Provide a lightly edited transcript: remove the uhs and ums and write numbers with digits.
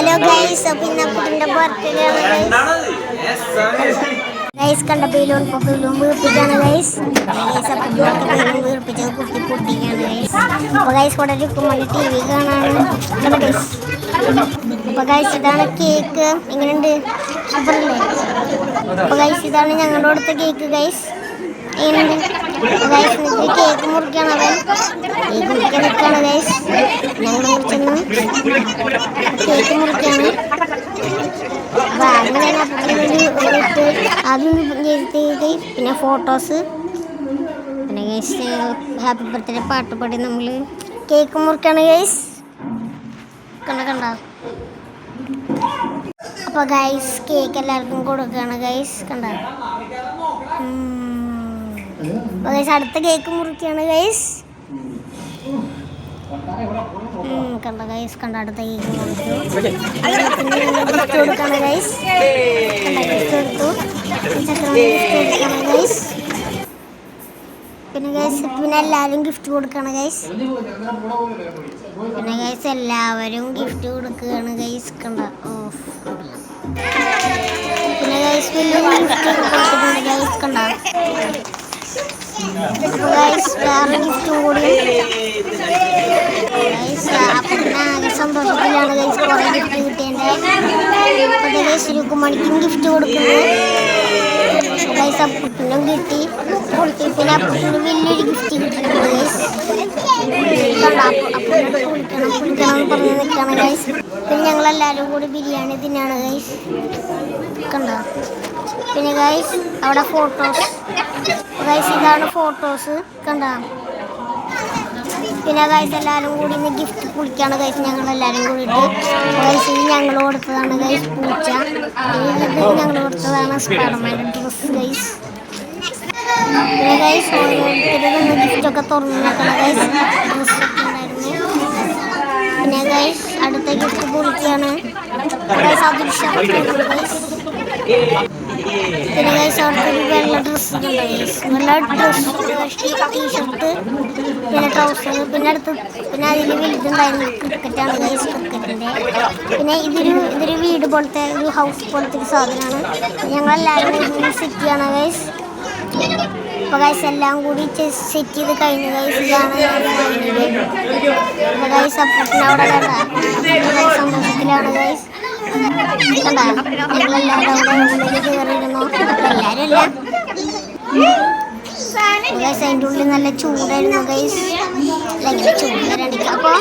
Hello guys, പിന്നെ കുട്ടിൻ്റെ birthday guys. കണ്ട balloon വീർപ്പിക്കാണ് guys. Balloon വീർപ്പിച്ചത് കുട്ടി പൊട്ടിക്കാണ് ഗൈസ്. അപ്പോൾ ഗൈസ് കൂടെ ഇരിക്കുമ്പോൾ ടി വി കാണാണ് ഗൈസ്. അപ്പോൾ ഗൈസ് ഇതാണ് കേക്ക്. എങ്ങനെയുണ്ട്? സൂപ്പറല്ലേ? അപ്പോൾ ഗൈസ് ഇതാണ് ഞങ്ങളുടെ അടുത്ത കേക്ക് ഗൈസ്. എങ്ങനെയുണ്ട് ഗൈസ്? കേക്ക് മുറിക്കാണ് അവൻ. കേക്ക് മുറിക്കാൻ നിൽക്കുകയാണ് ഗൈസ്. ഞങ്ങൾ മുറിച്ചെന്ന് കേക്ക് മുറിക്കാണ്. അപ്പോൾ ആദ്യം പിന്നെ ഫോട്ടോസ്, പിന്നെ ഗൈസ് ഹാപ്പി ബർത്ത്ഡേ പാട്ട് പാടി നമ്മൾ കേക്ക് മുറിക്കാണ് ഗൈസ്. കണ്ട അപ്പോൾ ഗൈസ് കേക്ക് എല്ലാവർക്കും കൊടുക്കുകയാണ് ഗൈസ്. കണ്ട അപ്പോൾ ഗൈസ് അടുത്ത കേക്ക് മുറിക്കുകയാണ് ഗൈസ്. കണ്ട ഗൈസ്, കണ്ട അടുത്ത കേക്ക് മുറിച്ചു. ഗിഫ്റ്റ് കൊടുക്കുകയാണ് ഗൈസ്. ഗിഫ്റ്റ് കൊടുത്തു. ഗിഫ്റ്റ് കൊടുക്കുകയാണ് ഗൈസ്. പിന്നെ ഗൈസ് എല്ലാവരും ഗിഫ്റ്റ് കൊടുക്കുകയാണ് ഗൈസ്. പിന്നെ ഗൈസ് എല്ലാവരും ഗിഫ്റ്റ് കൊടുക്കുകയാണ് ഗൈസ്. കണ്ട പിന്നെ ഗൈസ് വലിയ ഗിഫ്റ്റ് കൊടുത്തിട്ടുണ്ട് ഗൈസ്. കണ്ട അപ്പോൾ ഗൈസ് വേറെ ഗിഫ്റ്റും കൂടി ഗൈസ്. പിന്നെ ആകെ സന്തോഷത്തിലാണ് ഗൈസ് കുറേ ഗിഫ്റ്റ് കിട്ടിയതിൻ്റെ. അപ്പോൾ ഗൈസ് ശരിക്കും ഗിഫ്റ്റ് കൊടുക്കുന്നു ഗൈസ്. അപ്പൂട്ടിനും കിട്ടി. പിന്നെ അപ്പൂട്ടിന് വലിയൊരു ഗിഫ്റ്റ് കിട്ടിയിട്ടുണ്ട് ഗൈസ്. കണ്ട അപ്പൂട്ടിനോട് കുളിക്കണം പറഞ്ഞ് നിൽക്കുകയാണ് ഗൈസ്. പിന്നെ ഞങ്ങളെല്ലാവരും കൂടി ബിരിയാണി തിന്നാണ് ഗൈസ്. കണ്ട പിന്നെ ഗൈസ് അവിടെ ഫോട്ടോസ് ഗൈസ്. ഇതാണ് ഫോട്ടോസ്. കണ്ട പിന്നെ ഗൈസ് എല്ലാവരും കൂടി ഇന്ന് ഗിഫ്റ്റ് കുളിക്കാണ് ഗൈസ്. ഞങ്ങളെല്ലാവരും കൂടിയിട്ട് ഗൈസ് ഇത് ഞങ്ങൾ കൊടുത്തതാണ് ഗൈസ് പൂച്ച. ഇത് ഞങ്ങൾ കൊടുത്തതാണ് സ്പൈഡർമാൻ്റെ ഡ്രസ്സ് ഗൈസ്. പിന്നെ ഗൈസ് ഓരോരുത്തരും ഗിഫ്റ്റൊക്കെ തുറന്നു നോക്കണം ഗൈസ്. ഡ്രസ്സൊക്കെ ഉണ്ടായിരുന്നു. പിന്നെ ഗൈസ് അടുത്ത ഗിഫ്റ്റ് കുളിക്കാണ് ഗൈസ്. അതൊരു ഷർട്ട് ഗൈസ്. പിന്നെ ഗൈസ് അവിടുത്തെ വെള്ള ഡ്രസ്സ് വെള്ള ഡ്രസ്സ് ടീഷർട്ട് പിന്നെ ട്രൗസർ. പിന്നെ പിന്നെ അതിൽ വലുതുണ്ടായിരുന്നു ക്രിക്കറ്റാണ് ഗൈസ്. ക്രിക്കറ്റിൻ്റെ പിന്നെ ഇതൊരു വീട് പോലത്തെ ഒരു ഹൗസ് പോലത്തെ ഒരു സാധനമാണ്. ഞങ്ങളെല്ലാവരും സെറ്റ് ചെയ്യാണ് ഗൈസ്. അപ്പോൾ ഗൈസ് എല്ലാം കൂടി സെറ്റ് ചെയ്ത് കഴിഞ്ഞു ഗൈസ്. ഇതാണ് അപ്പോൾ ഗൈസ് അപ്പൂട്ടിന് അവിടെ ഗൈസ് സന്തോഷത്തിലാണ് ഗൈസ്. കണ്ട ഞങ്ങളെല്ലാവരും അവിടെ ഉള്ളിൽ കയറിയിരുന്നു. എല്ലാവരും അല്ല ഗൈസ്. അതിൻ്റെ ഉള്ളിൽ നല്ല ചൂടായിരുന്നു ഗൈസ്. അല്ലെങ്കിൽ ചൂട് വരാണ്ടിരിക്കും. അപ്പോൾ